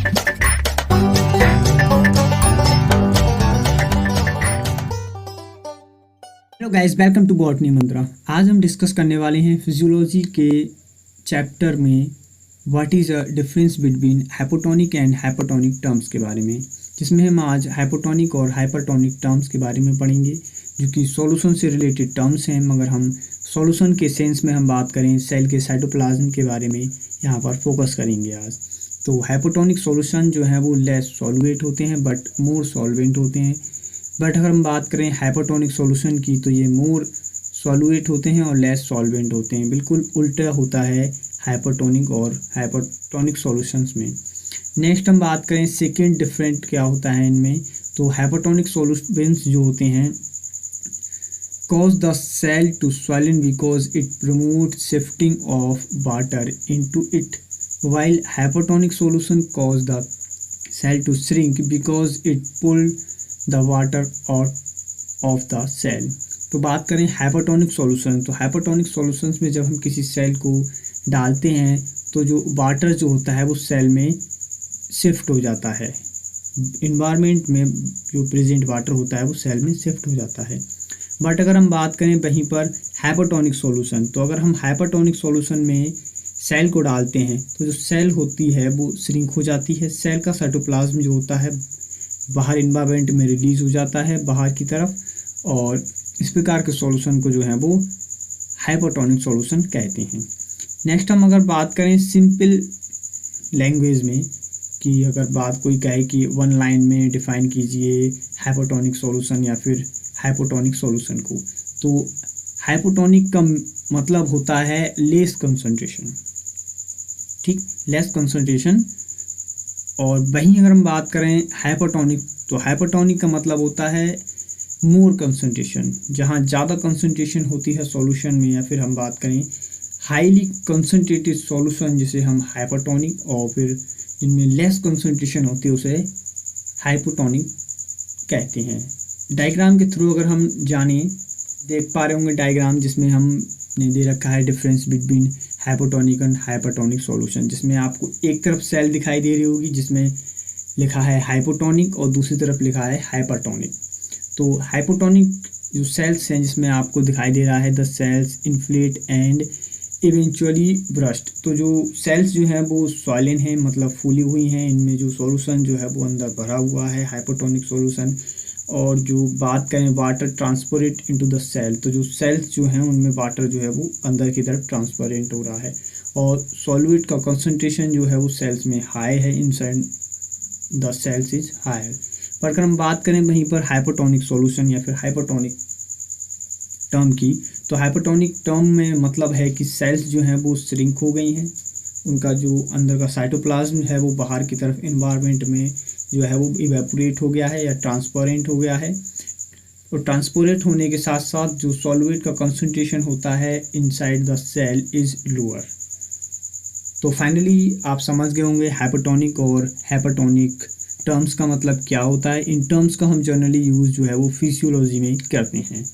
Hello guys, welcome to botany Mantra. आज हम discuss करने वाले हैं फिजियोलॉजी के चैप्टर में what is a difference between hypotonic and hypertonic terms के बारे में, जिसमें हम आज हाइपोटोनिक और हाइपरटोनिक टर्म्स के बारे में पढ़ेंगे जो कि सॉल्यूशन से रिलेटेड टर्म्स हैं। मगर हम सॉल्यूशन के सेंस में हम बात करें सेल के साइटोप्लाज्म के बारे में यहाँ पर फोकस करेंगे आज। तो हाइपोटोनिक सॉल्यूशन जो है वो लेस सॉल्वेट होते हैं बट मोर सॉल्वेंट होते हैं। बट अगर हम बात करें हाइपरटोनिक सॉल्यूशन की तो ये मोर सॉल्वेट होते हैं और लेस सॉल्वेंट होते हैं। बिल्कुल उल्टा होता है हाइपरटोनिक और हाइपरटोनिक सॉल्यूशंस में। नेक्स्ट हम बात करें सेकेंड डिफरेंट क्या होता है इनमें, तो हाइपरटोनिक सॉल्यूशंस जो होते हैं cause the cell to swell because it promotes shifting of water into it, while hypertonic solution cause the cell to shrink because it pull the water out of the cell। तो बात करें hypertonic solution, तो hypertonic solutions में जब हम किसी cell को डालते हैं तो जो वाटर जो होता है वो सेल में शिफ्ट हो जाता है। इन्वायरमेंट में जो प्रेजेंट वाटर होता है वो सेल में शिफ्ट हो जाता है। बट अगर हम बात करें वहीं पर हाइपरटोनिक सॉल्यूशन, तो अगर हम हाइपरटोनिक सॉल्यूशन में सेल को डालते हैं तो जो सेल होती है वो श्रिंक हो जाती है। सेल का साइटोप्लाज्म जो होता है बाहर इन्वायरमेंट में रिलीज हो जाता है बाहर की तरफ, और इस प्रकार के सॉल्यूशन को जो है वो हाइपरटोनिक सॉल्यूशन कहते हैं। नेक्स्ट हम अगर बात करें सिंपल लैंग्वेज में कि अगर बात कोई कहे कि वन लाइन में डिफाइन कीजिए हाइपरटोनिक सॉल्यूशन या फिर हाइपोटोनिक सॉल्यूशन को, तो हाइपोटोनिक का मतलब होता है लेस कंसंट्रेशन, ठीक, लेस कंसंट्रेशन। और वहीं अगर हम बात करें हाइपरटोनिक, तो हाइपरटोनिक का मतलब होता है मोर कंसंट्रेशन, जहाँ ज़्यादा कंसंट्रेशन होती है सॉल्यूशन में। या फिर हम बात करें हाईली कंसंट्रेटेड सॉल्यूशन जिसे हम हाइपरटोनिक, और फिर जिनमें लेस कंसंट्रेशन होती है उसे हाइपोटोनिक कहते हैं। डायग्राम के थ्रू अगर हम जाने, देख पा रहे होंगे डायग्राम जिसमें हमने दे रखा है difference between hypotonic and hypertonic solution, जिसमें आपको एक तरफ सेल दिखाई दे रही होगी जिसमें लिखा है हाइपोटोनिक और दूसरी तरफ लिखा है हाइपरटोनिक। तो हाइपोटोनिक जो सेल्स हैं जिसमें आपको दिखाई दे रहा है the cells inflate and eventually burst, तो जो सेल्स जो हैं वो सॉइलन हैं, मतलब फूली हुई हैं। इनमें जो सॉल्यूशन जो है वो अंदर भरा हुआ है हाइपोटोनिक सॉल्यूशन। और जो बात करें वाटर ट्रांसपोरेट इनटू द सेल, तो जो सेल्स जो हैं उनमें वाटर जो है वो अंदर की तरफ ट्रांसपेरेंट हो रहा है, और सॉल्यूट का कंसंट्रेशन जो है वो सेल्स में हाई है, inside the cells is higher. पर अगर हम बात करें वहीं पर हाइपोटोनिक सॉल्यूशन या फिर हाइपोटोनिक टर्म की, तो हाइपोटोनिक टर्म में मतलब है कि सेल्स जो हैं वो श्रिंक हो गई हैं, उनका जो अंदर का साइटोप्लाज्म है वो बाहर की तरफ इन्वायरमेंट में जो है वो इवेपोरेट हो गया है या ट्रांसपेरेंट हो गया है। और ट्रांसपेरेंट होने के साथ साथ जो सॉल्वेट का कंसंट्रेशन होता है inside the cell is lower. तो फाइनली आप समझ गए होंगे हाइपोटोनिक और हाइपरटोनिक टर्म्स का मतलब क्या होता है। इन टर्म्स का हम जनरली यूज़ जो है वो फिजियोलॉजी में करते हैं।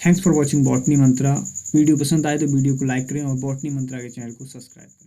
Thanks for watching botany Mantra. Video पसंद आए तो वीडियो को लाइक करें और बॉटनी मंत्रा के चैनल को सब्सक्राइब करें।